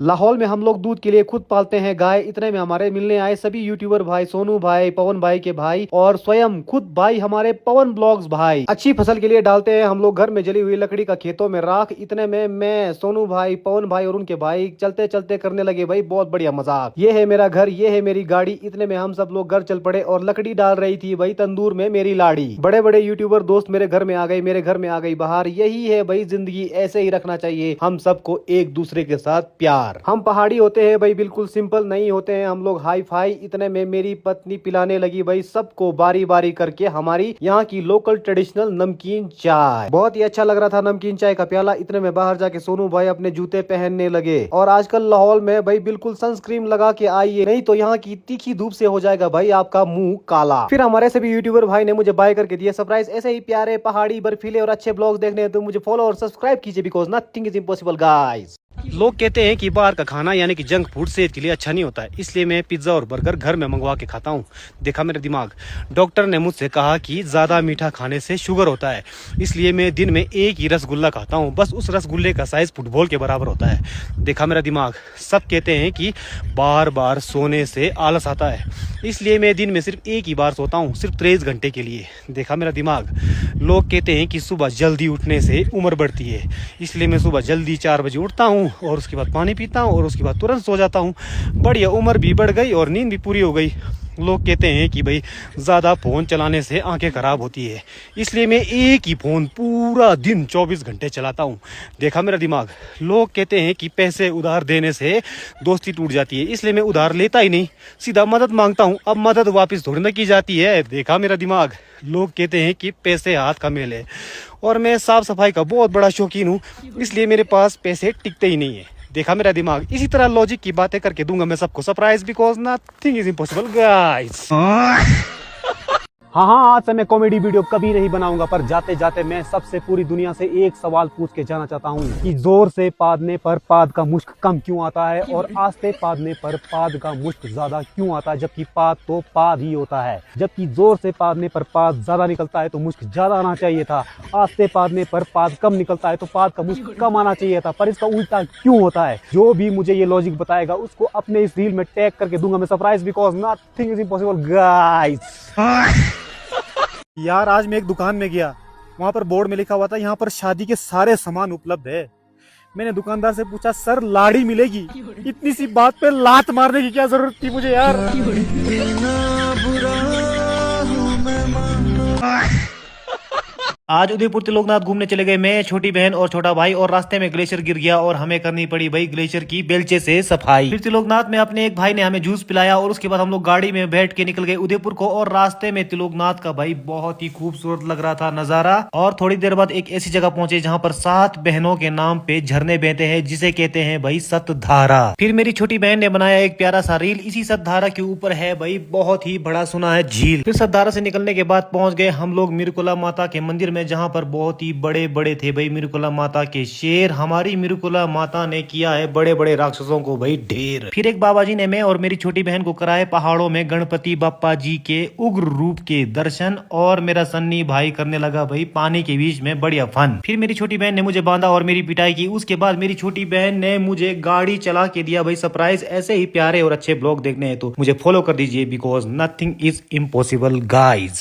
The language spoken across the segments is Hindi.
लाहौल में हम लोग दूध के लिए खुद पालते हैं गाय। इतने में हमारे मिलने आए सभी यूट्यूबर भाई, सोनू भाई, पवन भाई के भाई और स्वयं खुद भाई हमारे पवन ब्लॉग्स भाई। अच्छी फसल के लिए डालते हैं हम लोग घर में जली हुई लकड़ी का खेतों में राख। इतने में मैं, सोनू भाई, पवन भाई और उनके भाई चलते चलते करने लगे भाई बहुत बढ़िया मजाक। ये है मेरा घर, ये है मेरी गाड़ी। इतने में हम सब लोग घर चल पड़े और लकड़ी डाल रही थी भाई तंदूर में मेरी लाड़ी। बड़े बड़े यूट्यूबर दोस्त मेरे घर में आ गए, मेरे घर में आ गई बाहर। यही है भाई जिंदगी, ऐसे ही रखना चाहिए हम सबको एक दूसरे के साथ प्यार। हम पहाड़ी होते हैं भाई, बिल्कुल सिंपल नहीं होते हैं हम लोग हाई फाई। इतने में मेरी पत्नी पिलाने लगी भाई सबको बारी बारी करके हमारी यहाँ की लोकल ट्रेडिशनल नमकीन चाय। बहुत ही अच्छा लग रहा था नमकीन चाय का प्याला। इतने में बाहर जाके सोनू भाई अपने जूते पहनने लगे। और आजकल लाहौल में भाई बिल्कुल सनस्क्रीन लगा के आइए, नहीं तो यहाँ की तीखी धूप से हो जाएगा भाई आपका मुंह काला। फिर हमारे सभी यूट्यूबर भाई ने मुझे बाय करके दिया सरप्राइज। ऐसे ही प्यारे पहाड़ी बर्फीले और अच्छे ब्लॉग्स देखने हैं तो मुझे फॉलो और सब्सक्राइब कीजिए, because nothing is impossible guys. लोग कहते हैं कि बाहर का खाना यानी कि जंक फूड सेहत के लिए अच्छा नहीं होता है, इसलिए मैं पिज्जा और बर्गर घर में मंगवा के खाता हूँ। देखा मेरा दिमाग, डॉक्टर ने मुझसे कहा कि ज्यादा मीठा खाने से शुगर होता है, इसलिए मैं दिन में एक ही रसगुल्ला खाता हूँ। बस उस रसगुल्ले का साइज फुटबॉल के बराबर होता है। देखा मेरा दिमाग, सब कहते हैं कि बार बार सोने से आलस आता है, इसलिए मैं दिन में सिर्फ एक ही बार सोता हूँ, सिर्फ 23 घंटे के लिए। देखा मेरा दिमाग, लोग कहते हैं कि सुबह जल्दी उठने से उम्र बढ़ती है, इसलिए मैं सुबह जल्दी 4 बजे उठता हूँ और उसके बाद पानी पीता हूँ और उसके बाद तुरंत सो जाता हूँ। बढ़िया, उम्र भी बढ़ गई और नींद भी पूरी हो गई। लोग कहते हैं कि भाई ज़्यादा फ़ोन चलाने से आंखें ख़राब होती है, इसलिए मैं एक ही फ़ोन पूरा दिन 24 घंटे चलाता हूँ। देखा मेरा दिमाग, लोग कहते हैं कि पैसे उधार देने से दोस्ती टूट जाती है, इसलिए मैं उधार लेता ही नहीं, सीधा मदद मांगता हूँ। अब मदद वापस थोड़ी ना की जाती है। देखा मेरा दिमाग, लोग कहते हैं कि पैसे हाथ का मेल है और मैं साफ़ सफाई का बहुत बड़ा शौकीन हूँ, इसलिए मेरे पास पैसे टिकते ही नहीं है। देखा मेरा दिमाग, इसी तरह लॉजिक की बातें करके दूंगा मैं सबको surprise, because nothing is impossible guys. हाँ, आज से मैं कॉमेडी वीडियो कभी नहीं बनाऊंगा, पर जाते जाते मैं सबसे पूरी दुनिया से एक सवाल पूछ के जाना चाहता हूँ कि जोर से पादने पर पाद का मुश्क कम क्यों आता है और आस्ते पादने पर पाद का मुश्क ज्यादा क्यों आता है, जबकि पाद तो पाद ही होता है। जबकि जोर से पादने पर पाद ज्यादा निकलता है तो मुश्क ज्यादा आना चाहिए था, आस्ते पादने पर पाद कम निकलता है तो पाद का मुश्क कम आना चाहिए था, पर इसका उल्टा क्यों होता है? जो भी मुझे ये लॉजिक बताएगा उसको अपने इस रील में टैग करके दूंगा मैं surprise, because nothing is impossible guys. यार, आज मैं एक दुकान में गया, वहां पर बोर्ड में लिखा हुआ था यहाँ पर शादी के सारे सामान उपलब्ध है। मैंने दुकानदार से पूछा, सर लाड़ी मिलेगी? इतनी सी बात पे लात मारने की क्या जरूरत थी मुझे यार। आज उदयपुर त्रिलोकनाथ घूमने चले गए मैं, छोटी बहन और छोटा भाई, और रास्ते में ग्लेशियर गिर गया और हमें करनी पड़ी भाई ग्लेशियर की बेलचे से सफाई। फिर त्रिलोकनाथ में अपने एक भाई ने हमें जूस पिलाया और उसके बाद हम लोग गाड़ी में बैठ के निकल गए उदयपुर को। और रास्ते में त्रिलोकनाथ का भाई बहुत ही खूबसूरत लग रहा था नजारा। और थोड़ी देर बाद एक ऐसी जगह पहुंचे जहाँ पर 7 बहनों के नाम पे झरने बहते हैं, जिसे कहते हैं भाई सतधारा। फिर मेरी छोटी बहन ने बनाया एक प्यारा सा रील, इसी सतधारा के ऊपर है भाई बहुत ही बड़ा सुना है झील। फिर सतधारा से निकलने के बाद पहुंच गए हम लोग मिरकुला माता के मंदिर में, जहाँ पर बहुत ही बड़े बड़े थे भाई मिरकुला माता के शेर। हमारी मिरकुला माता ने किया है बड़े बड़े राक्षसों को भाई ढेर। फिर एक बाबा जी ने मैं और मेरी छोटी बहन को कराए पहाड़ों में गणपति बप्पा जी के उग्र रूप के दर्शन, और मेरा सन्नी भाई करने लगा भाई पानी के बीच में बढ़िया फन। फिर मेरी छोटी बहन ने मुझे बांधा और मेरी पिटाई की। उसके बाद मेरी छोटी बहन ने मुझे गाड़ी चला के दिया भाई सरप्राइज। ऐसे ही प्यारे और अच्छे ब्लॉग देखने हैं तो मुझे फॉलो कर दीजिए, because nothing is impossible guys.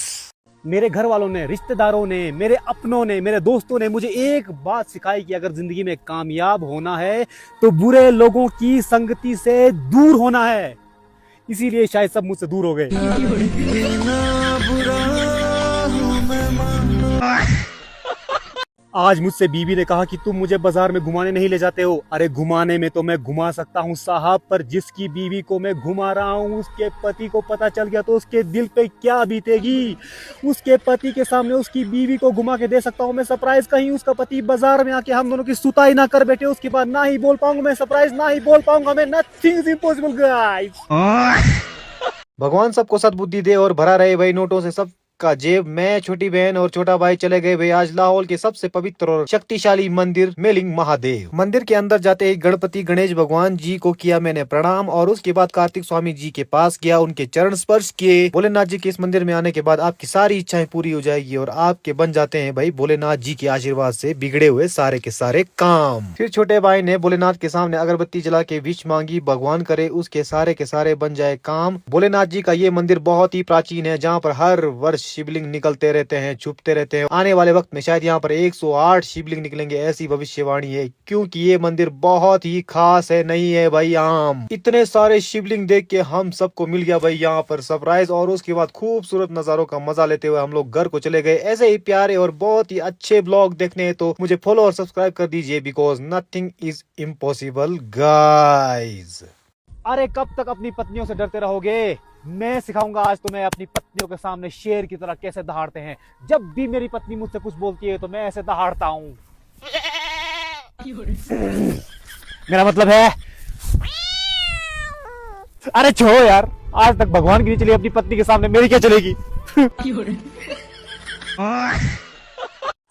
मेरे घर वालों ने, रिश्तेदारों ने, मेरे अपनों ने, मेरे दोस्तों ने मुझे एक बात सिखाई कि अगर जिंदगी में कामयाब होना है तो बुरे लोगों की संगति से दूर होना है। इसीलिए शायद सब मुझसे दूर हो गए। आज मुझसे बीवी ने कहा कि तुम मुझे बाजार में घुमाने नहीं ले जाते हो। अरे घुमाने में तो मैं घुमा सकता हूँ साहब, पर जिसकी बीवी को मैं घुमा रहा हूँ उसके पति को पता चल गया तो उसके दिल पे क्या बीतेगी। उसके पति के सामने उसकी बीवी को घुमा के दे सकता हूँ मैं सरप्राइज, कहीं उसका पति बाजार में आके हम दोनों की सुताई ना कर बैठे, उसके बाद ना ही बोल पाऊंगा मैं सरप्राइज, ना ही बोल पाऊंगा मैं। Nothing is impossible guys. भगवान सबको सद्बुद्धि दे और भरा रहे भाई नोटों से सब का जेब। मैं, छोटी बहन और छोटा भाई चले गए भाई आज लाहौल के सबसे पवित्र और शक्तिशाली मंदिर मेलिंग महादेव। मंदिर के अंदर जाते ही गणपति गणेश भगवान जी को किया मैंने प्रणाम और उसके बाद कार्तिक स्वामी जी के पास गया, उनके चरण स्पर्श किए। भोलेनाथ जी के इस मंदिर में आने के बाद आपकी सारी इच्छाएं पूरी हो जाएगी और आपके बन जाते हैं भाई भोलेनाथ जी के आशीर्वाद से बिगड़े हुए सारे के सारे काम। फिर छोटे भाई ने भोलेनाथ के सामने अगरबत्ती जला के विश मांगी, भगवान करे उसके सारे के सारे बन जाए काम। भोलेनाथ जी का ये मंदिर बहुत ही प्राचीन है, जहाँ पर हर वर्ष शिवलिंग निकलते रहते हैं, छुपते रहते हैं। आने वाले वक्त में शायद यहाँ पर 108 शिवलिंग निकलेंगे, ऐसी भविष्यवाणी है, क्योंकि ये मंदिर बहुत ही खास है, नहीं है भाई आम। इतने सारे शिवलिंग देख के हम सबको मिल गया भाई यहाँ पर सरप्राइज और उसके बाद खूबसूरत नजारों का मजा लेते हुए हम लोग घर को चले गए। ऐसे ही प्यारे और बहुत ही अच्छे ब्लॉग देखने हैं तो मुझे फॉलो और सब्सक्राइब कर दीजिए, because nothing is impossible guys. अरे कब तक अपनी पत्नियों से डरते रहोगे? मैं सिखाऊंगा आज तुम्हें अपनी पत्नियों के सामने शेर की तरह कैसे दहाड़ते हैं। जब भी मेरी पत्नी मुझसे कुछ बोलती है तो मैं ऐसे दहाड़ता हूं। मेरा मतलब है, अरे छोड़ो यार, आज तक भगवान की नहीं चली, अपनी पत्नी के सामने मेरी क्या चलेगी?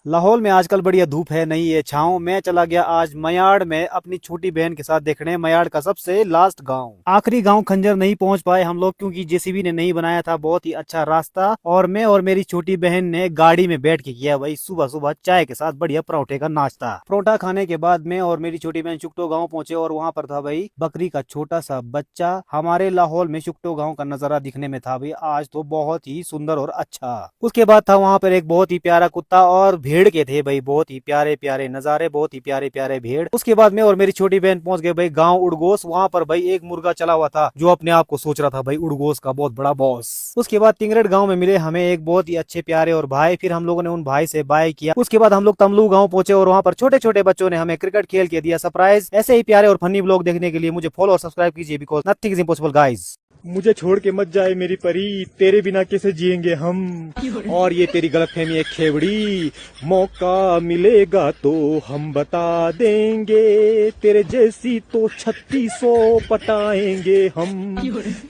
लाहौल में आजकल बढ़िया धूप है, नहीं है छाँव। मैं चला गया आज मयाड़ में अपनी छोटी बहन के साथ देखने मयाड़ का सबसे लास्ट गांव। आखिरी गांव खंजर नहीं पहुंच पाए हम लोग क्योंकि जेसीबी ने नहीं बनाया था बहुत ही अच्छा रास्ता, और मैं और मेरी छोटी बहन ने गाड़ी में बैठ के किया भाई सुबह सुबह चाय के साथ बढ़िया परोठे का नाश्ता। परोठा खाने के बाद मैं और मेरी छोटी बहन शुक्टो गाँव पहुंचे और वहाँ पर था भाई बकरी का छोटा सा बच्चा। हमारे लाहौल में शुक्टो गाँव का नजारा दिखने में था भाई आज तो बहुत ही सुंदर और अच्छा। उसके बाद था वहाँ पर एक बहुत ही प्यारा कुत्ता और भेड़ के थे भाई, बहुत ही प्यारे प्यारे नजारे, बहुत ही प्यारे प्यारे भेड़। उसके बाद मैं और मेरी छोटी बहन पहुंच गए भाई गांव उड़गोस। वहां पर भाई एक मुर्गा चला हुआ था जो अपने आप को सोच रहा था भाई उड़गोस का बहुत बड़ा बॉस। उसके बाद तिंगरट गांव में मिले हमें एक बहुत ही अच्छे प्यारे और भाई, फिर हम लोगों ने उन भाई से बाय किया। उसके बाद हम लोग तमलू गाँव पहुंचे और वहाँ पर छोटे छोटे बच्चों ने हमें क्रिकेट खेल के दिया सरप्राइज। ऐसे ही प्यारे और फनी ब्लॉग देखने के लिए मुझे फॉलो और सब्सक्राइब कीजिए, because nothing is impossible guys. मुझे छोड़ के मत जाए मेरी परी, तेरे बिना कैसे जिएंगे हम। और ये तेरी गलतफहमी है खेवड़ी, मौका मिलेगा तो हम बता देंगे, तेरे जैसी तो 3600 पटाएंगे हम।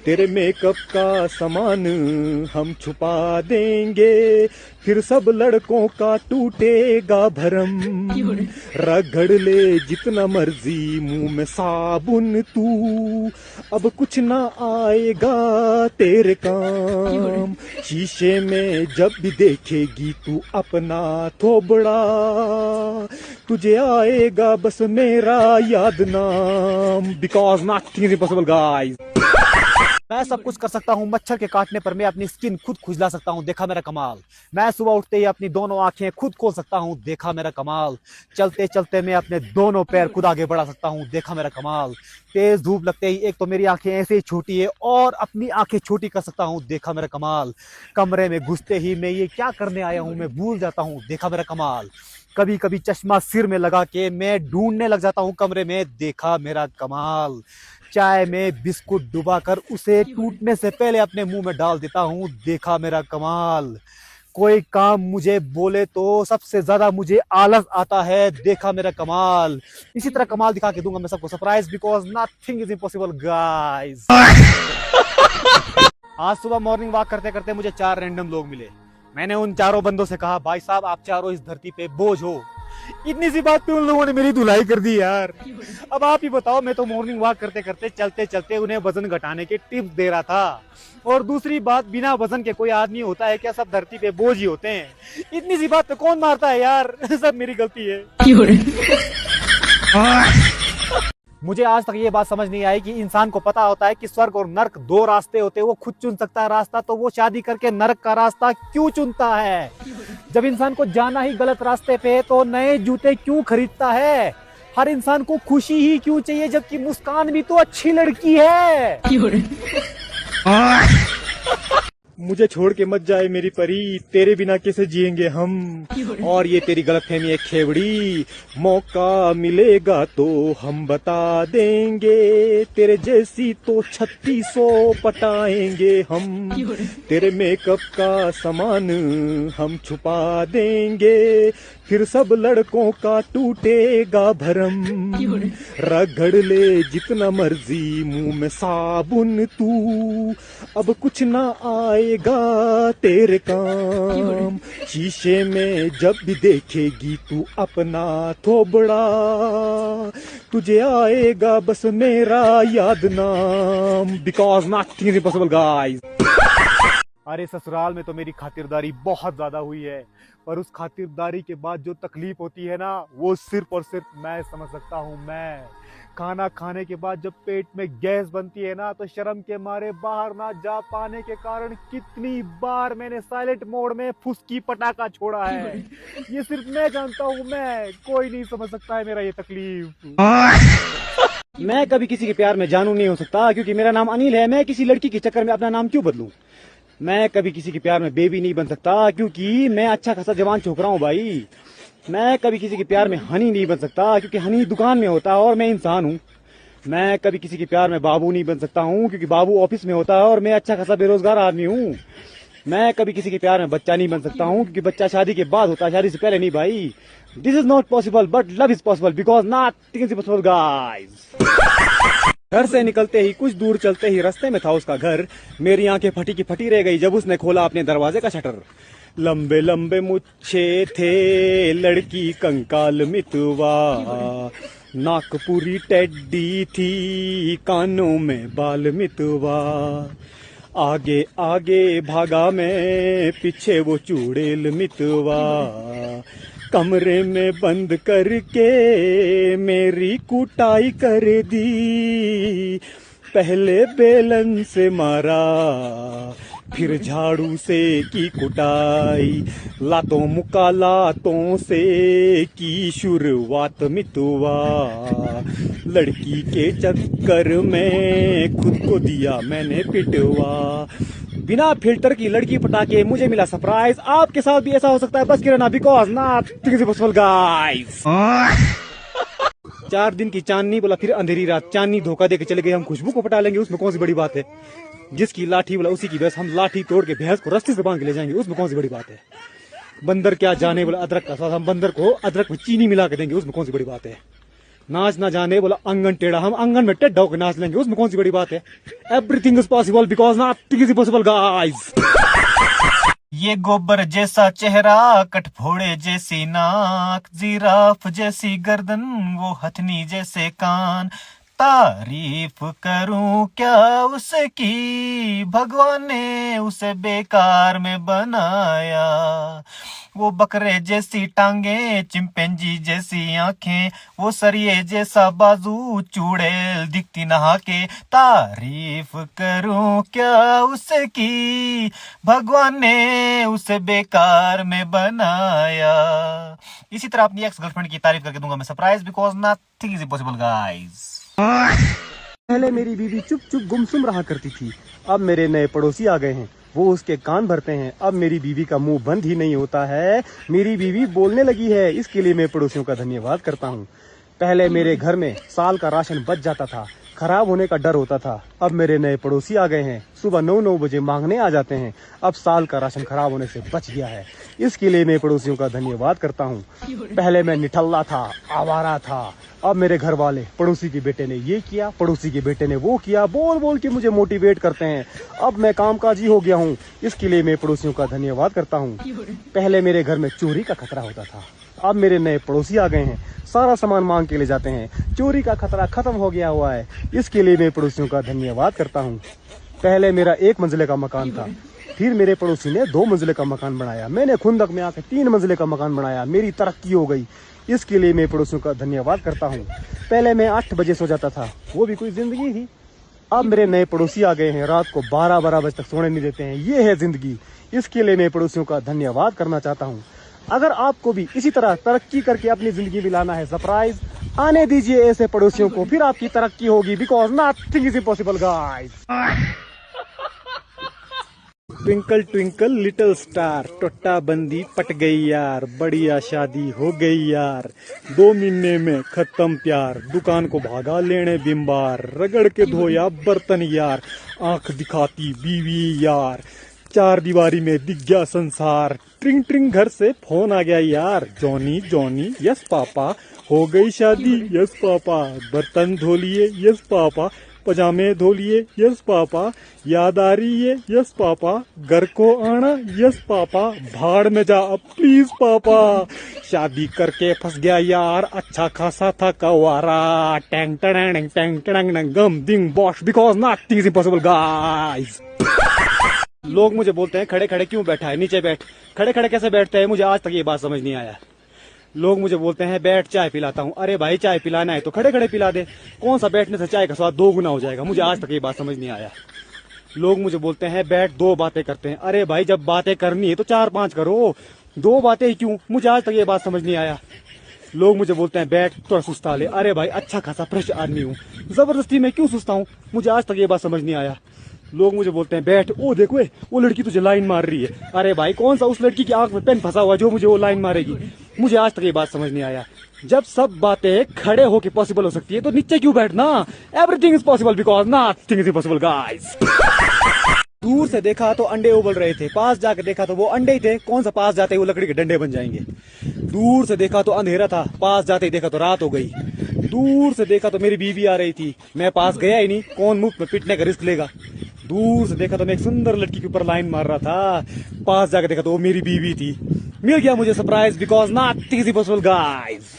तेरे मेकअप का सामान हम छुपा देंगे, फिर सब लड़कों का टूटेगा भरम। रगड़ ले जितना मर्जी मुंह में साबुन तू, अब कुछ ना आएगा तेरे काम। शीशे में जब भी देखेगी तू अपना थोबड़ा, तुझे आएगा बस मेरा याद नाम, because nothing is impossible guys. मैं सब कुछ कर सकता हूँ, मच्छर के काटने पर मैं अपनी स्किन खुद खुजला सकता हूँ, देखा मेरा कमाल। मैं सुबह उठते ही अपनी दोनों आंखें खुद खोल सकता हूँ, देखा मेरा कमाल। चलते चलते मैं अपने दोनों पैर खुद आगे बढ़ा सकता हूँ, देखा मेरा कमाल। तेज धूप लगते ही एक तो मेरी आंखें ऐसे ही छोटी है और अपनी आंखें छोटी कर सकता हूँ, देखा मेरा कमाल। कमरे में घुसते ही मैं ये क्या करने आया हूँ मैं भूल जाता हूँ, देखा मेरा कमाल। कभी कभी चश्मा सिर में लगा के मैं ढूंढने लग जाता हूँ कमरे में, देखा मेरा कमाल। चाय में बिस्कुट डुबाकर उसे टूटने से पहले अपने मुंह में डाल देता हूँ, देखा मेरा कमाल। कोई काम मुझे बोले तो सबसे ज्यादा मुझे आलस आता है, देखा मेरा कमाल। इसी तरह कमाल दिखा के दूंगा मैं सबको surprise, because nothing is impossible guys. आज सुबह मॉर्निंग वॉक करते करते मुझे 4 रैंडम लोग मिले। मैंने उन चारों बंदों से कहा भाई साहब आप चारों इस धरती पे बोझ हो। इतनी सी बात पे उन लोगों ने मेरी धुलाई कर दी यार। अब आप ही बताओ, मैं तो मॉर्निंग वॉक करते करते चलते चलते उन्हें वजन घटाने के टिप्स दे रहा था। और दूसरी बात, बिना वजन के कोई आदमी होता है क्या? सब धरती पे बोझ ही होते हैं। इतनी सी बात पे कौन मारता है यार? सब मेरी गलती है। मुझे आज तक ये बात समझ नहीं आई कि इंसान को पता होता है कि स्वर्ग और नर्क 2 रास्ते होते हैं, वो खुद चुन सकता है रास्ता, तो वो शादी करके नर्क का रास्ता क्यों चुनता है? जब इंसान को जाना ही गलत रास्ते पे तो नए जूते क्यों खरीदता है? हर इंसान को खुशी ही क्यों चाहिए जबकि मुस्कान भी तो अच्छी लड़की है? मुझे छोड़ के मत जाए मेरी परी, तेरे बिना कैसे जिएंगे हम। और ये तेरी गलतफहमी है खेवड़ी, मौका मिलेगा तो हम बता देंगे, तेरे जैसी तो 3600 पटाएंगे हम। तेरे मेकअप का सामान हम छुपा देंगे, फिर सब लड़कों का टूटेगा भरम। रगड़ ले जितना मर्जी मुंह में साबुन तू, अब कुछ ना आए आएगा तेरे काम, शीशे में जब भी देखेगी तू अपना थोबड़ा, तुझे आएगा बस मेरा याद नाम, because nothing is impossible guys. अरे ससुराल में तो मेरी खातिरदारी बहुत ज्यादा हुई है, पर उस खातिरदारी के बाद जो तकलीफ होती है ना, वो सिर्फ और सिर्फ मैं समझ सकता हूँ। मैं खाना खाने के बाद जब पेट में गैस बनती है ना, तो शर्म के मारे बाहर ना जा पाने के कारण कितनी बार मैंने साइलेंट मोड में फुसकी पटाखा छोड़ा है। ये सिर्फ मैं जानता हूँ, मैं, कोई नहीं समझ सकता है मेरा ये तकलीफ। मैं कभी किसी के प्यार में जानू नहीं हो सकता, क्योंकि मेरा नाम अनिल है। मैं किसी लड़की के चक्कर में अपना नाम क्यों बदलूं? मैं कभी किसी के प्यार में बेबी नहीं बन सकता, क्योंकि मैं अच्छा खासा जवान छोकरा हूँ भाई। मैं कभी किसी के प्यार में हनी नहीं बन सकता, क्योंकि हनी दुकान में होता है और मैं इंसान हूँ। मैं कभी किसी के प्यार में बाबू नहीं बन सकता हूँ, क्योंकि बाबू ऑफिस में होता है और मैं अच्छा खासा बेरोजगार आदमी हूँ। मैं कभी किसी के प्यार में बच्चा नहीं बन सकता हूँ, क्योंकि बच्चा शादी के बाद होता है, शादी से पहले नहीं भाई। This is not possible, but love is possible, because nothing is impossible guys. घर से निकलते ही कुछ दूर चलते ही रास्ते में था उसका घर। मेरी आंखें फटी की फटी रह गई जब उसने खोला अपने दरवाजे का शटर। लंबे लंबे मुच्छे थे, लड़की कंकाल मितवा, नाक पूरी टेडी थी, कानों में बाल मितवा। आगे आगे भागा मैं, पीछे वो चूड़ेल मितवा, कमरे में बंद करके मेरी कुटाई कर दी। पहले बेलन से मारा, फिर झाड़ू से की कुटाई, लातों मुका लातों से की शुरुआत मितवा। लड़की के चक्कर में खुद को दिया मैंने पिटवा। बिना फिल्टर की लड़की पटा के मुझे मिला सरप्राइज। आपके साथ भी ऐसा हो सकता है, बस के रहना, because nothing is impossible guys. 4 दिन की चांदनी बोला, फिर अंधेरी रात। चांदनी धोखा देके चले गए, हम खुशबू को पटा लेंगे, उसमें कौन सी बड़ी बात है। जिसकी लाठी बोला उसी की भैंस, हम लाठी तोड़ के भैंस को रस्ते से बांध के ले जाएंगे, उसमें कौन सी बड़ी बात है। बंदर क्या जाने बोला अदरक का स्वाद, हम बंदर को अदरक में चीनी मिला के देंगे, उसमें कौन सी बड़ी बात है। नाच ना जाने बोला आंगन टेढ़ा, हम आंगन में टेढ़ा होकर नाच लेंगे, उसमें कौन सी बड़ी बात है। Everything is possible, because nothing is impossible guys. ये गोबर जैसा चेहरा, कटफोड़े जैसी नाक, जिराफ जैसी गर्दन, वो हथनी जैसे कान, तारीफ करूं क्या उसकी, भगवान ने उसे बेकार में बनाया। वो बकरे जैसी टांगे, चिंपैंजी जैसी आंखें, वो सरिये जैसा बाजू, चूड़ेल दिखती नहा के, तारीफ करूं क्या उसकी, भगवान ने उसे बेकार में बनाया। इसी तरह अपनी एक्स गर्लफ्रेंड की तारीफ करके दूंगा मैं surprise, because nothing is impossible guys. पहले मेरी बीवी चुप चुप गुमसुम रहा करती थी, अब मेरे नए पड़ोसी आ गए हैं, वो उसके कान भरते हैं। अब मेरी बीवी का मुंह बंद ही नहीं होता है, मेरी बीवी बोलने लगी है। इसके लिए मैं पड़ोसियों का धन्यवाद करता हूँ। पहले मेरे घर में साल का राशन बच जाता था, खराब होने का डर होता था। अब मेरे नए पड़ोसी आ गए हैं, सुबह 9-9 बजे मांगने आ जाते हैं। अब साल का राशन खराब होने से बच गया है, इसके लिए मैं पड़ोसियों का धन्यवाद करता हूँ। पहले मैं निठल्ला था, आवारा था, अब मेरे घर वाले, पड़ोसी के बेटे ने ये किया, पड़ोसी के बेटे ने वो किया, बोल बोल के मुझे मोटिवेट करते हैं। अब मैं कामकाजी हो गया हूँ, इसके लिए मैं पड़ोसियों का धन्यवाद करता हूँ। पहले मेरे घर में चोरी का खतरा होता था, अब मेरे नए पड़ोसी आ गए हैं, सारा सामान मांग के ले जाते हैं। चोरी का खतरा खत्म हो गया हुआ है, इसके लिए मैं पड़ोसियों का धन्यवाद करता हूँ। पहले मेरा 1 मंजिले का मकान था, फिर मेरे पड़ोसी ने 2 मंजिले का मकान बनाया, मैंने खुंदक में आकर 3 मंजिले का मकान बनाया, मेरी तरक्की हो गई। इसके लिए मैं पड़ोसियों का धन्यवाद करता हूँ। पहले मैं 8 बजे सो जाता था, वो भी कोई जिंदगी थी। अब मेरे नए पड़ोसी आ गए हैं, रात को 12-12 बजे तक सोने नहीं देते हैं, ये है जिंदगी। इसके लिए मैं पड़ोसियों का धन्यवाद करना चाहता हूँ। अगर आपको भी इसी तरह तरक्की करके अपनी जिंदगी में लाना है सरप्राइज, आने दीजिए ऐसे पड़ोसियों को, फिर आपकी तरक्की होगी, because nothing is impossible guys. Twinkle twinkle little star, टोटा बंदी पट गई यार, बढ़िया शादी हो गई यार, 2 महीने में खत्म प्यार, दुकान को भागा लेने बिम्बार, रगड़ के धोया बर्तन यार, आंख दिखाती बीवी यार, 4 दीवारी में दिख गया संसार, ट्रिंग ट्रिंग घर से फोन आ गया यार, जॉनी जॉनी यस पापा, हो गई शादी यस पापा, बर्तन धो लिए यस पापा, पजामे धो लिए, यस पापा। याद आ रही है, यस पापा। घर को आना, यस पापा। भाड़ में जा अब प्लीज पापा। शादी करके फंस गया यार, अच्छा खासा था कवारा। टैंग टैंग टैंग टैंग गम दिंग बॉश because nothing is impossible guys. लोग मुझे बोलते हैं खड़े खड़े क्यों बैठा है, नीचे बैठ। खड़े खड़े कैसे बैठते हैं, मुझे आज तक ये बात समझ नहीं आया। लोग मुझे बोलते हैं बैठ चाय पिलाता हूँ। अरे भाई चाय पिलाना है तो खड़े खड़े पिला दे, कौन सा बैठने से चाय का स्वाद 2 गुना हो जाएगा। मुझे आज तक ये बात समझ नहीं आया। लोग मुझे बोलते हैं बैठ 2 बातें करते हैं। अरे भाई जब बातें करनी है तो 4-5 करो, 2 बातें ही क्यों, मुझे आज तक ये बात समझ नहीं आया। लोग मुझे बोलते हैं बैठ थोड़ा सुस्ता ले। अरे भाई अच्छा खासा फ्रेश आदमी हूँ, जबरदस्ती में क्यों सुस्ता हूँ, मुझे आज तक ये बात समझ नहीं आया। लोग मुझे बोलते हैं बैठ, ओ देखो वो लड़की तुझे लाइन मार रही है। अरे भाई कौन सा उस लड़की की आंख में पेन फंसा हुआ जो मुझे वो लाइन मारेगी, मुझे आज तक ये बात समझ नहीं आया। जब सब बातें खड़े होके पॉसिबल हो सकती है तो नीचे क्यों बैठना। Everything is possible because nothing is impossible guys. दूर से देखा तो अंडे उबल रहे थे, पास जाकर देखा तो वो अंडे ही थे, कौन सा पास जाते ही वो लकड़ी के डंडे बन जाएंगे। दूर से देखा तो अंधेरा था, पास जाते ही देखा तो रात हो गई। दूर से देखा तो मेरी बीवी आ रही थी, मैं पास गया ही नहीं, कौन मुफ्त में पिटने का रिस्क लेगा। दूर से देखा तो मैं एक सुंदर लड़की के ऊपर लाइन मार रहा था, पास जाकर देखा तो वो मेरी बीवी थी। मिल गया मुझे surprise because nothing is impossible guys.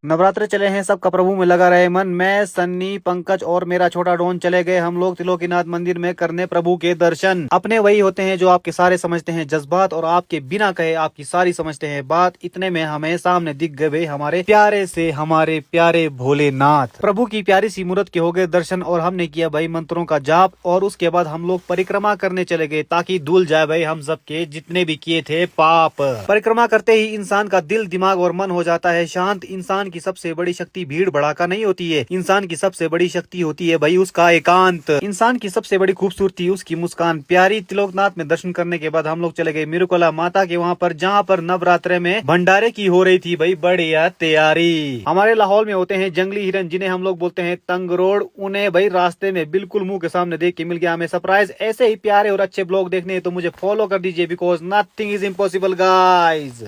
नवरात्रे चले हैं, सबका प्रभु में लगा रहे मन। मैं, सन्नी, पंकज और मेरा छोटा डॉन चले गए हम लोग त्रिलोकीनाथ मंदिर में करने प्रभु के दर्शन। अपने वही होते हैं जो आपके सारे समझते हैं जज्बात और आपके बिना कहे आपकी सारी समझते हैं बात। इतने में हमें सामने दिख गए हमारे प्यारे से हमारे प्यारे भोलेनाथ। प्रभु की प्यारी सी मूर्त के हो गए दर्शन और हमने किया भाई मंत्रों का जाप और उसके बाद हम लोग परिक्रमा करने चले गए ताकि धुल जाए भाई हम सबके जितने भी किए थे पाप। परिक्रमा करते ही इंसान का दिल, दिमाग और मन हो जाता है शांत। इंसान की सबसे बड़ी शक्ति भीड़ भड़ाका नहीं होती है, इंसान की सबसे बड़ी शक्ति होती है भाई उसका एकांत। इंसान की सबसे बड़ी खूबसूरती उसकी मुस्कान। प्यारी त्रिलोकनाथ में दर्शन करने के बाद हम लोग चले गए मिरुकला माता के वहाँ पर, जहाँ पर नवरात्रे में भंडारे की हो रही थी भाई बढ़िया तैयारी। हमारे लाहौल में होते हैं जंगली हिरन जिन्हें हम लोग बोलते हैं तंगरोड़। उन्हें भाई रास्ते में बिल्कुल मुंह के सामने देख के मिल गया हमें सरप्राइज। ऐसे ही प्यारे और अच्छे ब्लॉग देखने हैं तो मुझे फॉलो कर दीजिए because nothing is impossible guys.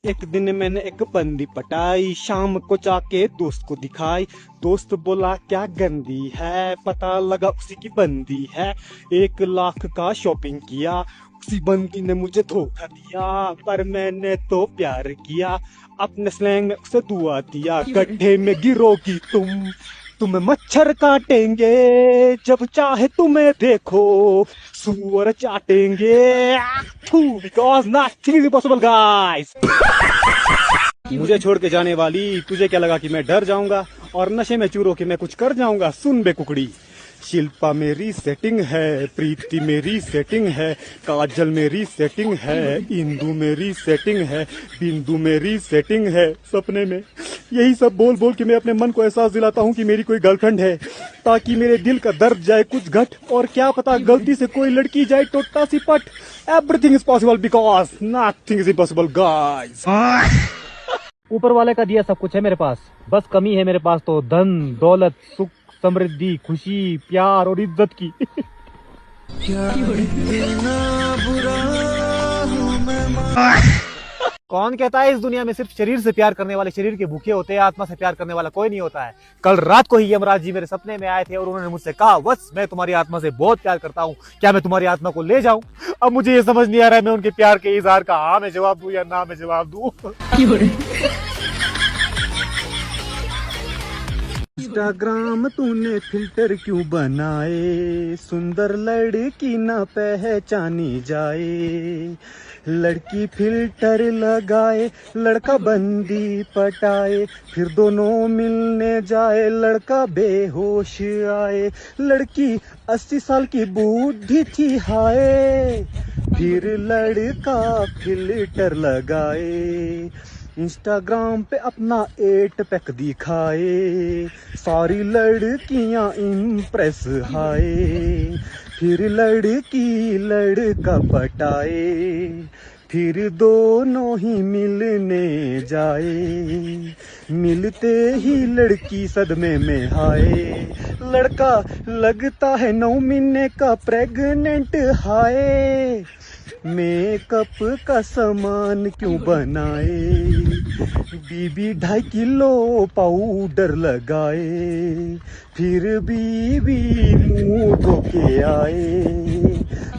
एक दिन मैंने एक बंदी पटाई, शाम को जाके दोस्त को दिखाई। दोस्त बोला क्या गंदी है, पता लगा उसी की बंदी है। 1 लाख का शॉपिंग किया, उसी बंदी ने मुझे धोखा दिया, पर मैंने तो प्यार किया। अपने स्लैंग में उसे दुआ दिया, गड्ढे में गिरोगी तुम्हें मच्छर काटेंगे, जब चाहे तुम्हें देखो सुअर चाटेंगे। Because nothing is impossible guys. मुझे छोड़ के जाने वाली, तुझे क्या लगा कि मैं डर जाऊंगा और नशे में चूर होके मैं कुछ कर जाऊंगा। सुन बे कुकड़ी, शिल्पा मेरी सेटिंग है, प्रीति मेरी सेटिंग है, काजल मेरी सेटिंग है, इंदू मेरी सेटिंग है, बिंदु मेरी सेटिंग है। सपने में यही सब बोल बोल के मैं अपने मन को एहसास दिलाता हूँ कि मेरी कोई गर्लफ्रेंड है, ताकि मेरे दिल का दर्द जाए कुछ घट और क्या पता गलती से कोई लड़की जाए टोटा सी पट। Everything is possible because nothing is impossible guys. ऊपर वाले का दिया सब कुछ है मेरे पास, बस कमी है मेरे पास तो धन, दौलत, सुख, समृद्धि, खुशी, प्यार और इज्जत की। कौन कहता है इस दुनिया में सिर्फ शरीर से प्यार करने वाले शरीर के भूखे होते हैं, आत्मा से प्यार करने वाला कोई नहीं होता है। कल रात को ही यमराज जी मेरे सपने में आए थे और उन्होंने मुझसे कहा बस मैं तुम्हारी आत्मा से बहुत प्यार करता हूँ, क्या मैं तुम्हारी आत्मा को ले जाऊं। अब मुझे ये समझ नहीं आ रहा है मैं उनके प्यार के इजहार का हाँ में जवाब दूं या ना में जवाब दूं। इंस्टाग्राम तूने फिल्टर क्यों बनाए, सुंदर लड़की ना पहचानी जाए। लड़की फिल्टर लगाए, लड़का बंदी पटाए, फिर दोनों मिलने जाए, लड़का बेहोश आए। लड़की 80 साल की बूढ़ी थी हाय, फिर लड़का फिल्टर लगाए। इंस्टाग्राम पे अपना 8 पैक दिखाए, सारी लड़कियां इम्प्रेस हाय। फिर लड़की लड़का पटाए, फिर दोनों ही मिलने जाए। मिलते ही लड़की सदमे में हाय, लड़का लगता है 9 महीने का प्रेग्नेंट हाय। मेकअप का सामान क्यों बनाए, बीबी 2.5 किलो पाउडर लगाए, फिर बीबी मुंह धो के आए,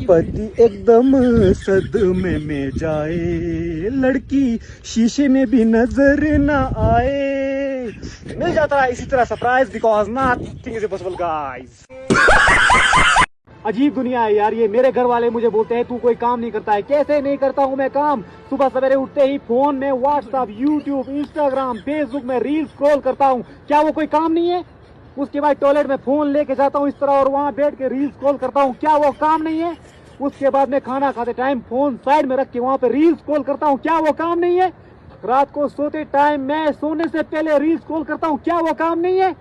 पति एकदम सदमे में जाए, लड़की शीशे में भी नजर ना आए। मिल जाता है इसी तरह surprise, because nothing is impossible guys. अजीब दुनिया है यार ये। मेरे घर वाले मुझे बोलते हैं तू कोई काम नहीं करता है। कैसे नहीं करता हूँ मैं काम? सुबह सवेरे उठते ही फोन में व्हाट्सएप, यूट्यूब, इंस्टाग्राम, फेसबुक में रील स्क्रॉल करता हूँ। क्या वो कोई काम नहीं है? उसके बाद टॉयलेट में फोन लेके जाता हूँ इस तरह और वहाँ बैठ के रील स्क्रॉल करता हूँ। क्या वो काम नहीं है? उसके बाद में खाना खाते टाइम फोन साइड में रख के वहाँ पे रील स्क्रॉल करता हूँ। क्या वो काम नहीं है? रात को सोते टाइम मैं सोने से पहले रील स्क्रॉल करता हूँ। क्या वो काम नहीं है?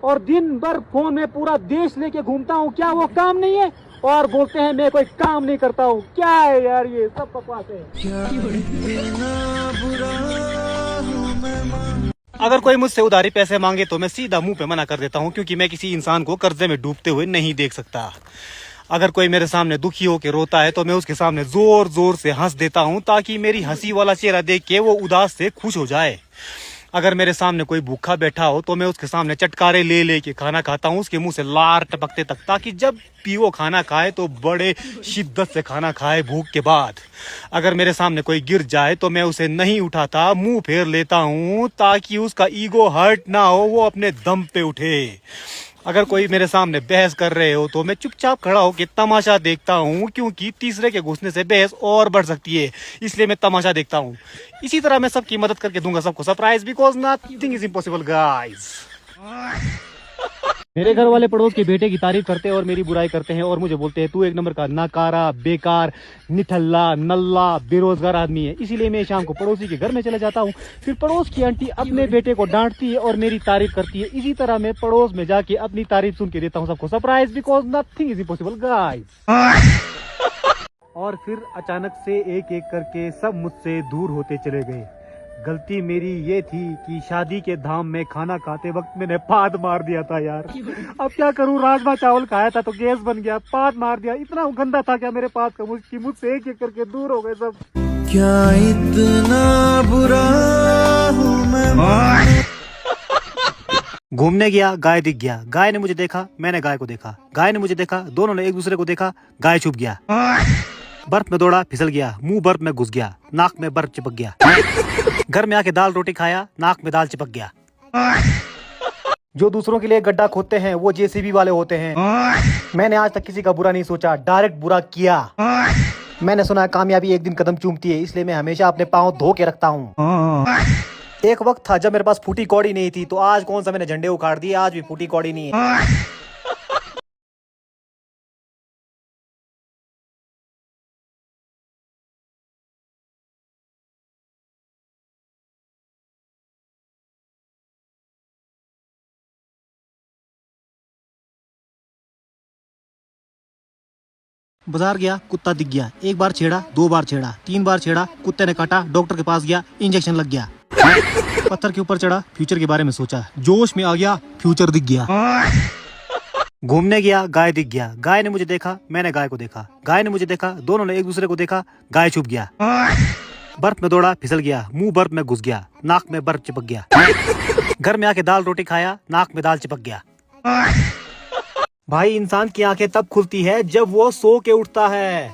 और दिन भर फोन में पूरा देश लेके घूमता हूँ। क्या वो काम नहीं है? और बोलते हैं मैं कोई काम नहीं करता हूँ। क्या है यार ये सब बकवास है। अगर कोई मुझसे उधारी पैसे मांगे तो मैं सीधा मुंह पे मना कर देता हूँ, क्योंकि मैं किसी इंसान को कर्जे में डूबते हुए नहीं देख सकता। अगर कोई मेरे सामने दुखी होकर रोता है तो मैं उसके सामने जोर जोर से हंस देता हूँ, ताकि मेरी हंसी वाला चेहरा देख के वो उदास से खुश हो जाए। अगर मेरे सामने कोई भूखा बैठा हो तो मैं उसके सामने चटकारे ले ले के खाना खाता हूँ, उसके मुंह से लार टपकते तक, ताकि जब भी वो खाना खाए तो बड़े शिद्दत से खाना खाए भूख के बाद। अगर मेरे सामने कोई गिर जाए तो मैं उसे नहीं उठाता, मुंह फेर लेता हूँ, ताकि उसका ईगो हर्ट ना हो, वो अपने दम पे उठे। अगर कोई मेरे सामने बहस कर रहे हो तो मैं चुपचाप खड़ा होकर तमाशा देखता हूँ, क्योंकि तीसरे के घुसने से बहस और बढ़ सकती है, इसलिए मैं तमाशा देखता हूँ। इसी तरह मैं सबकी मदद करके दूंगा सबको surprise, because nothing is impossible guys. मेरे घर वाले पड़ोस के बेटे की तारीफ करते हैं और मेरी बुराई करते हैं और मुझे बोलते हैं तू एक नंबर का नाकारा, बेकार, निठल्ला, नल्ला, बेरोजगार आदमी है। इसीलिए मैं शाम को पड़ोसी के घर में चले जाता हूँ। फिर पड़ोस की आंटी अपने बेटे को डांटती है और मेरी तारीफ करती है। इसी तरह मैं पड़ोस में जाके अपनी तारीफ सुन के देता हूँ सबको surprise, because nothing is impossible guys. और फिर अचानक से एक एक करके सब मुझसे दूर होते चले गए। गलती मेरी ये थी कि शादी के धाम में खाना खाते वक्त मैंने पाद मार दिया था यार। अब क्या करूं? राजमा चावल खाया था तो गैस बन गया, पाद मार दिया। इतना गंदा था क्या मेरे पाद का कि मुझसे एक एक करके दूर हो गए सब। क्या इतना बुरा हूं मैं? घूमने गया, गाय दिख गया, गाय ने मुझे देखा, मैंने गाय को देखा, गाय ने मुझे देखा, दोनों ने एक दूसरे को देखा, गाय छुप गया। बर्फ में दौड़ा, फिसल गया, मुंह बर्फ में घुस गया, नाक में बर्फ चिपक गया। घर में आके दाल रोटी खाया, नाक में दाल चिपक गया। जो दूसरों के लिए गड्ढा खोदते हैं वो जेसीबी वाले होते हैं। मैंने आज तक किसी का बुरा नहीं सोचा, डायरेक्ट बुरा किया। मैंने सुना है कामयाबी एक दिन कदम चूमती है, इसलिए मैं हमेशा अपने पाँव धो के रखता हूँ। एक वक्त था जब मेरे पास फूटी कौड़ी नहीं थी, तो आज कौन सा मैंने झंडे उखाड़ दिए, आज भी फूटी कौड़ी नहीं है। बाजार गया, कुत्ता दिख गया, एक बार छेड़ा, 2 बार छेड़ा, 3 बार छेड़ा, कुत्ते ने काटा, डॉक्टर के पास गया, इंजेक्शन लग गया। पत्थर के ऊपर चढ़ा, फ्यूचर के बारे में सोचा, जोश में आ गया, फ्यूचर दिख गया। घूमने गया, गाय दिख गया, गाय ने मुझे देखा, मैंने गाय को देखा, गाय ने मुझे देखा, दोनों ने एक दूसरे को देखा, गाय छुप गया। बर्फ में दौड़ा, फिसल गया, मुंह बर्फ में घुस गया, नाक में बर्फ चिपक गया। घर में आके दाल रोटी खाया, नाक में दाल चिपक गया। भाई इंसान की आंखें तब खुलती है जब वो सो के उठता है।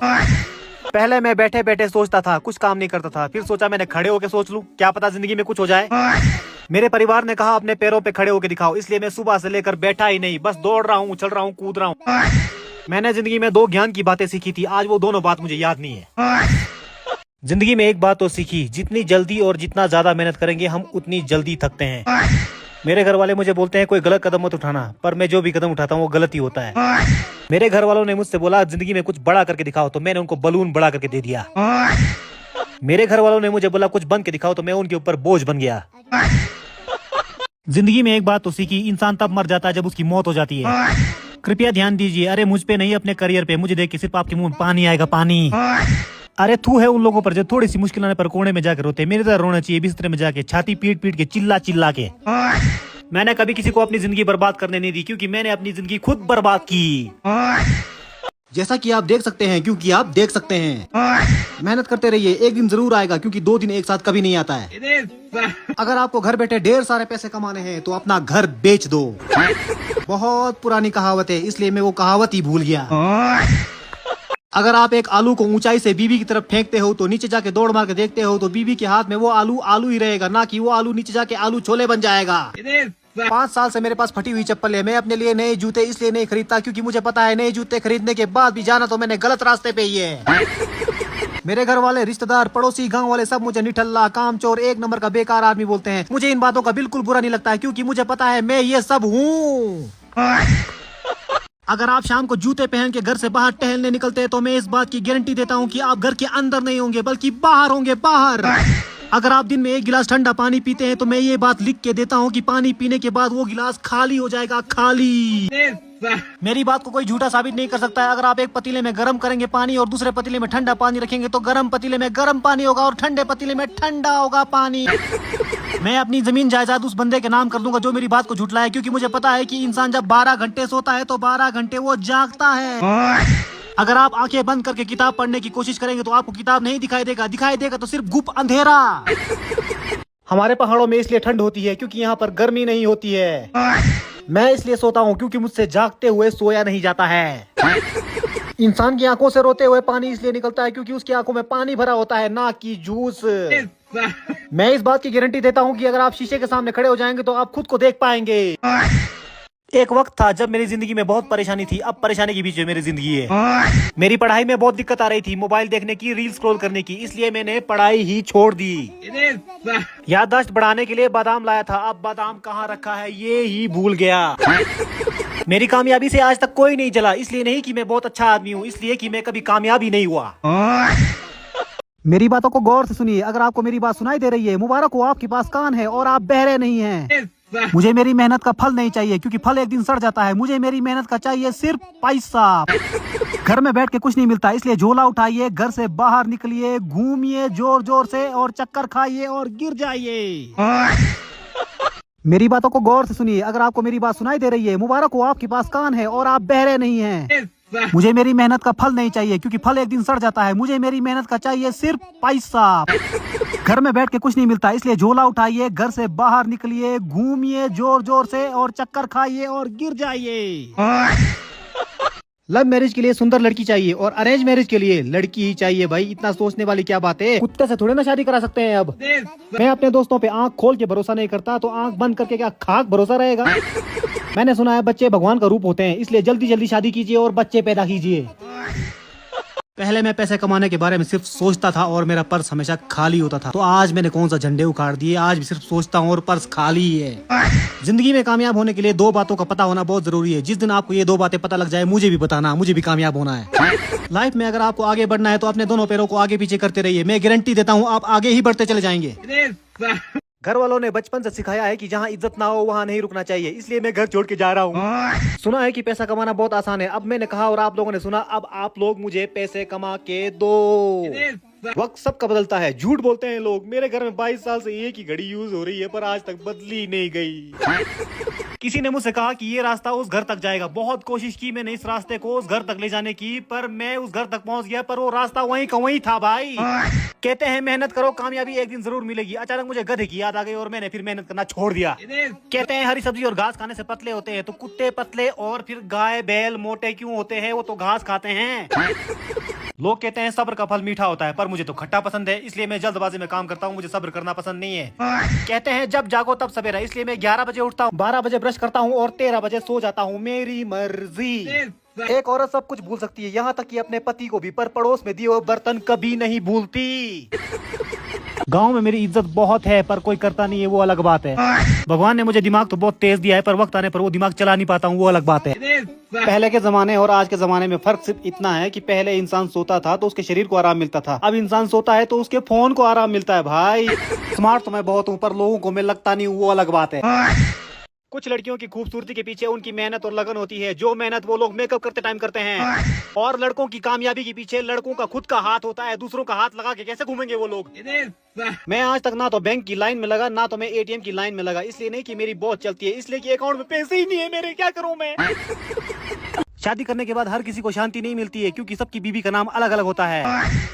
पहले मैं बैठे बैठे सोचता था, कुछ काम नहीं करता था, फिर सोचा मैंने खड़े होके सोच लूं, क्या पता जिंदगी में कुछ हो जाए। मेरे परिवार ने कहा अपने पैरों पे खड़े होके दिखाओ, इसलिए मैं सुबह से लेकर बैठा ही नहीं, बस दौड़ रहा हूँ, उछल रहा हूँ, कूद रहा हूँ। मैंने जिंदगी में 2 ज्ञान की बातें सीखी थी, आज वो दोनों बात मुझे याद नहीं है। जिंदगी में एक बात तो सीखी, जितनी जल्दी और जितना ज्यादा मेहनत करेंगे हम उतनी जल्दी थकते हैं। मेरे घर वाले मुझे बोलते हैं कोई गलत कदम मत उठाना, पर मैं जो भी कदम उठाता हूँ वो गलत ही होता है। मेरे घर वालों ने मुझसे बोला जिंदगी में कुछ बड़ा करके दिखाओ, तो मैंने उनको बलून बड़ा करके दे दिया। मेरे घर वालों ने मुझे बोला कुछ बन के दिखाओ, तो मैं उनके ऊपर बोझ बन गया। जिंदगी में एक बात तो सीखी, इंसान तब मर जाता है जब उसकी मौत हो जाती है। कृपया ध्यान दीजिए, अरे मुझ पे नहीं, अपने करियर पे। मुझे देख के सिर्फ आपके मुंह में पानी आएगा, पानी। अरे तू है उन लोगों पर जो थोड़ी सी मुश्किल आने पर कोने में जाकर रोते। मेरी तरह रोना चाहिए बिस्तर में जाके, छाती पीट पीट के, चिल्ला चिल्ला के। मैंने कभी किसी को अपनी जिंदगी बर्बाद करने नहीं दी, क्योंकि मैंने अपनी जिंदगी खुद बर्बाद की। जैसा कि आप देख सकते हैं, क्योंकि आप देख सकते हैं। मेहनत करते रहिए, एक दिन जरूर आएगा, क्योंकि 2 दिन एक साथ कभी नहीं आता है। अगर आपको घर बैठे ढेर सारे पैसे कमाने हैं तो अपना घर बेच दो। बहुत पुरानी कहावत है, इसलिए मैं वो कहावत ही भूल गया। अगर आप एक आलू को ऊंचाई से बीबी की तरफ फेंकते हो तो नीचे जाके दौड़ मार के देखते हो तो बीबी के हाथ में वो आलू आलू ही रहेगा, ना कि वो आलू नीचे जाके आलू छोले बन जाएगा। 5 साल से मेरे पास फटी हुई चप्पल है। मैं अपने लिए नए जूते इसलिए नहीं खरीदता क्योंकि मुझे पता है नए जूते खरीदने के बाद भी जाना तो मैंने गलत रास्ते पे ही है। मेरे घर वाले, रिश्तेदार, पड़ोसी, गांव वाले सब मुझे निठल्ला, कामचोर, 1 नंबर का बेकार आदमी बोलते हैं। मुझे इन बातों का बिल्कुल बुरा नहीं लगता है क्योंकि मुझे पता है मैं ये सब हूँ। अगर आप शाम को जूते पहन के घर से बाहर टहलने निकलते हैं तो मैं इस बात की गारंटी देता हूँ कि आप घर के अंदर नहीं होंगे बल्कि बाहर होंगे, बाहर। अगर आप दिन में 1 गिलास ठंडा पानी पीते हैं तो मैं ये बात लिख के देता हूँ कि पानी पीने के बाद वो गिलास खाली हो जाएगा, खाली। मेरी बात को कोई झूठा साबित नहीं कर सकता है। अगर आप एक पतीले में गर्म करेंगे पानी और दूसरे पतीले में ठंडा पानी रखेंगे तो गर्म पतीले में गर्म पानी होगा और ठंडे पतीले में ठंडा होगा पानी। मैं अपनी जमीन जायदाद उस बंदे के नाम कर दूंगा जो मेरी बात को झुठलाए, क्योंकि मुझे पता है कि इंसान जब 12 घंटे सोता है तो 12 घंटे वो जागता है। अगर आप आंखें बंद करके किताब पढ़ने की कोशिश करेंगे तो आपको किताब नहीं दिखाई देगा, दिखाई देगा तो सिर्फ गुप अंधेरा। हमारे पहाड़ों में इसलिए ठंड होती है क्योंकि यहाँ पर गर्मी नहीं होती है। मैं इसलिए सोता हूँ क्योंकि मुझसे जागते हुए सोया नहीं जाता है। इंसान की आंखों से रोते हुए पानी इसलिए निकलता है क्योंकि उसकी आंखों में पानी भरा होता है, ना कि जूस। मैं इस बात की गारंटी देता हूँ कि अगर आप शीशे के सामने खड़े हो जाएंगे तो आप खुद को देख पाएंगे। एक वक्त था जब मेरी जिंदगी में बहुत परेशानी थी, अब परेशानी के बीच में मेरी जिंदगी है। मेरी पढ़ाई में बहुत दिक्कत आ रही थी, मोबाइल देखने की, रील स्क्रॉल करने की, इसलिए मैंने पढ़ाई ही छोड़ दी। याददाश्त बढ़ाने के लिए बादाम लाया था, अब बादाम कहाँ रखा है ये ही भूल गया। मेरी कामयाबी से आज तक कोई नहीं जला, इसलिए नहीं कि मैं बहुत अच्छा आदमी हूँ, इसलिए कि मैं कभी कामयाब ही नहीं हुआ। मेरी बातों को गौर से सुनिए। अगर आपको मेरी बात सुनाई दे रही है, मुबारक हो, आपके पास कान है और आप बहरे नहीं हैं। मुझे मेरी मेहनत का फल नहीं चाहिए क्योंकि फल एक दिन सड़ जाता है। मुझे मेरी मेहनत का चाहिए सिर्फ पैसा। घर में बैठ के कुछ नहीं मिलता, इसलिए झोला उठाइए, घर से बाहर निकलिए, घूमिए जोर जोर से और चक्कर खाइए और गिर जाइए। मेरी बातों को गौर से सुनिए। अगर आपको मेरी बात सुनाई दे रही है, मुबारक हो, आपके पास कान है और आप बहरे नहीं हैं। मुझे मेरी मेहनत का फल नहीं चाहिए क्योंकि फल एक दिन सड़ जाता है। मुझे मेरी मेहनत का चाहिए सिर्फ पैसा। घर में बैठ के कुछ नहीं मिलता, इसलिए झोला उठाइए, घर से बाहर निकलिए, घूमिए जोर जोर से और चक्कर खाइए और गिर जाइए। लव मैरिज के लिए सुंदर लड़की चाहिए और अरेंज मैरिज के लिए लड़की ही चाहिए। भाई इतना सोचने वाली क्या बात है, कुत्ते से थोड़े ना शादी करा सकते हैं। अब मैं अपने दोस्तों पे आंख खोल के भरोसा नहीं करता, तो आंख बंद करके क्या खाक भरोसा रहेगा। मैंने सुना है बच्चे भगवान का रूप होते हैं, इसलिए जल्दी जल्दी शादी कीजिए और बच्चे पैदा कीजिए। पहले मैं पैसे कमाने के बारे में सिर्फ सोचता था और मेरा पर्स हमेशा खाली होता था, तो आज मैंने कौन सा झंडे उखाड़ दिए, आज भी सिर्फ सोचता हूँ और पर्स खाली ही है। जिंदगी में कामयाब होने के लिए 2 बातों का पता होना बहुत जरूरी है। जिस दिन आपको ये 2 बातें पता लग जाए, मुझे भी बताना, मुझे भी कामयाब होना है। लाइफ में अगर आपको आगे बढ़ना है तो अपने दोनों पैरों को आगे पीछे करते रहिए। मैं गारंटी देता हूँ आप आगे ही बढ़ते चले जाएंगे। घर वालों ने बचपन से सिखाया है कि जहाँ इज्जत ना हो वहाँ नहीं रुकना चाहिए, इसलिए मैं घर छोड़ के जा रहा हूँ। सुना है कि पैसा कमाना बहुत आसान है, अब मैंने कहा और आप लोगों ने सुना, अब आप लोग मुझे पैसे कमा के दो। वक्त सबका बदलता है, झूठ बोलते हैं लोग। मेरे घर में 22 साल से एक ही घड़ी यूज हो रही है पर आज तक बदली नहीं गई। किसी ने मुझसे कहा कि ये रास्ता उस घर तक जाएगा। बहुत कोशिश की मैंने इस रास्ते को उस घर तक ले जाने की, पर मैं उस घर तक पहुंच गया पर वो रास्ता वहीं का वहीं था। भाई कहते हैं मेहनत करो, कामयाबी एक दिन जरूर मिलेगी। अचानक मुझे गधे की याद आ गई और मैंने फिर मेहनत करना छोड़ दिया। कहते हैं हरी सब्जी और घास खाने से पतले होते हैं, तो कुत्ते पतले और फिर गाय बैल मोटे क्यों होते हैं, वो तो घास खाते हैं। लोग कहते हैं सब्र का फल मीठा होता है, पर मुझे तो खट्टा पसंद है, इसलिए मैं जल्दबाजी में काम करता हूँ, मुझे सब्र करना पसंद नहीं है। कहते हैं जब जागो तब सवेरा, इसलिए मैं 11 बजे उठता हूँ, 12 बजे ब्रश करता हूँ और 13 बजे सो जाता हूँ, मेरी मर्जी। एक औरत सब कुछ भूल सकती है, यहाँ तक कि अपने पति को भी, पर पड़ोस में दिए हुए बर्तन कभी नहीं भूलती। गांव में मेरी इज्जत बहुत है पर कोई करता नहीं है, वो अलग बात है। भगवान ने मुझे दिमाग तो बहुत तेज दिया है, पर वक्त आने पर वो दिमाग चला नहीं पाता हूँ, वो अलग बात है। पहले के जमाने और आज के जमाने में फर्क सिर्फ इतना है कि पहले इंसान सोता था तो उसके शरीर को आराम मिलता था, अब इंसान सोता है तो उसके फोन को आराम मिलता है। भाई स्मार्ट तो मैं बहुत हूँ, पर लोगों को मैं लगता नहीं हूँ, वो अलग बात है। कुछ लड़कियों की खूबसूरती के पीछे उनकी मेहनत और लगन होती है, जो मेहनत वो लोग मेकअप करते टाइम करते हैं। और लड़कों की कामयाबी के पीछे लड़कों का खुद का हाथ होता है, दूसरों का हाथ लगा के कैसे घूमेंगे वो लोग। मैं आज तक ना तो बैंक की लाइन में लगा, ना तो मैं एटीएम की लाइन में लगा, इसलिए नहीं कि मेरी बहुत चलती है, इसलिए कि अकाउंट में पैसे ही नहीं है मेरे, क्या करूं मैं। शादी करने के बाद हर किसी को शांति नहीं मिलती है, क्योंकि सबकी बीवी का नाम अलग अलग होता है।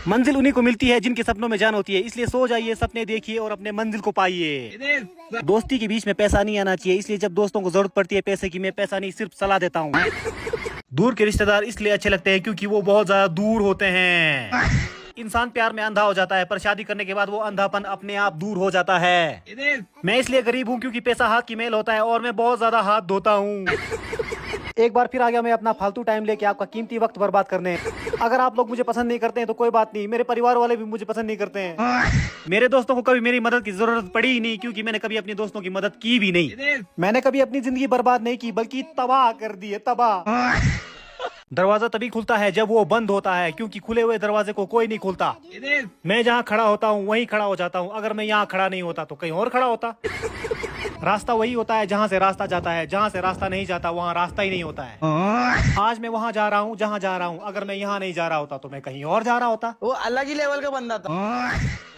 मंजिल उन्हीं को मिलती है जिनके सपनों में जान होती है, इसलिए सो जाइए, सपने देखिए और अपने मंजिल को पाइए। दोस्ती के बीच में पैसा नहीं आना चाहिए, इसलिए जब दोस्तों को जरूरत पड़ती है पैसे की, मैं पैसा नहीं सिर्फ सलाह देता हूँ। दूर के रिश्तेदार इसलिए अच्छे लगते हैं क्योंकि वो बहुत ज्यादा दूर होते हैं। इंसान प्यार में अंधा हो जाता है, पर शादी करने के बाद वो अंधापन अपने आप दूर हो जाता है। मैं इसलिए गरीब हूँ क्योंकि पैसा हाथ की मेल होता है और मैं बहुत ज्यादा हाथ धोता हूँ। एक बार फिर आ गया मैं अपना फालतू टाइम लेके आपका कीमती वक्त बर्बाद करने। अगर आप लोग मुझे पसंद नहीं करते हैं तो कोई बात नहीं, मेरे परिवार वाले भी मुझे पसंद नहीं करते हैं। मेरे दोस्तों को कभी मेरी मदद की जरूरत पड़ी ही नहीं, क्योंकि मैंने कभी अपने दोस्तों की मदद की भी नहीं। मैंने कभी अपनी जिंदगी बर्बाद नहीं की, बल्कि तबाह कर दी है, तबाह। दरवाजा तभी खुलता है जब वो बंद होता है, क्योंकि खुले हुए दरवाजे को कोई नहीं खोलता। मैं जहाँ खड़ा होता हूँ वहीं खड़ा हो जाता हूँ, अगर मैं यहाँ खड़ा नहीं होता तो कहीं और खड़ा होता। रास्ता वही होता है जहाँ से रास्ता जाता है, जहाँ से रास्ता नहीं जाता वहाँ रास्ता ही नहीं होता है। आज मैं वहाँ जा रहा हूँ जहाँ जा रहा हूँ, अगर मैं यहाँ नहीं जा रहा होता तो मैं कहीं और जा रहा होता। वो अलग ही लेवल का बंदा था।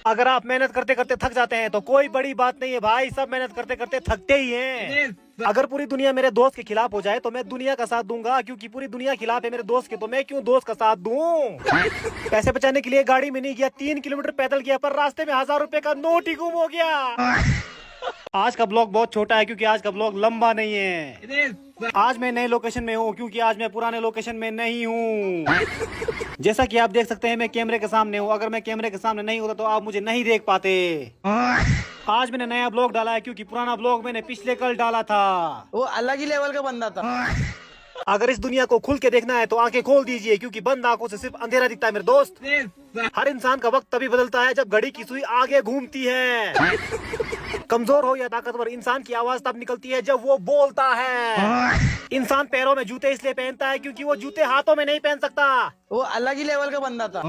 अगर आप मेहनत करते करते थक जाते हैं तो कोई बड़ी बात नहीं है भाई, सब मेहनत करते करते थकते ही हैं। अगर पूरी दुनिया मेरे दोस्त के खिलाफ हो जाए तो मैं दुनिया का साथ दूंगा, क्योंकि पूरी दुनिया खिलाफ है मेरे दोस्त के, तो मैं क्यों दोस्त का साथ दूं। पैसे बचाने के लिए गाड़ी में नहीं गया, 3 किलोमीटर पैदल गया, पर रास्ते में 1000 रुपए का नोट ही गुम हो गया। आज का ब्लॉग बहुत छोटा है क्योंकि आज का ब्लॉग लंबा नहीं है। आज मैं नए लोकेशन में हूँ क्योंकि आज मैं पुराने लोकेशन में नहीं हूँ। जैसा कि आप देख सकते हैं मैं कैमरे के सामने हूँ, अगर मैं कैमरे के सामने नहीं होता तो आप मुझे नहीं देख पाते। आज मैंने नया ब्लॉग डाला है क्योंकि पुराना ब्लॉग मैंने पिछले कल डाला था। वो अलग ही लेवल का बंदा था। अगर इस दुनिया को खुल के देखना है तो आंखें खोल दीजिए, क्योंकि बंद आंखों से सिर्फ अंधेरा दिखता है मेरे दोस्त। हर इंसान का वक्त तभी बदलता है जब घड़ी की सुई आगे घूमती है। कमजोर हो या ताकतवर, इंसान की आवाज तब निकलती है जब वो बोलता है। इंसान पैरों में जूते इसलिए पहनता है क्योंकि वो जूते हाथों में नहीं पहन सकता। वो अलग ही लेवल का बंदा था।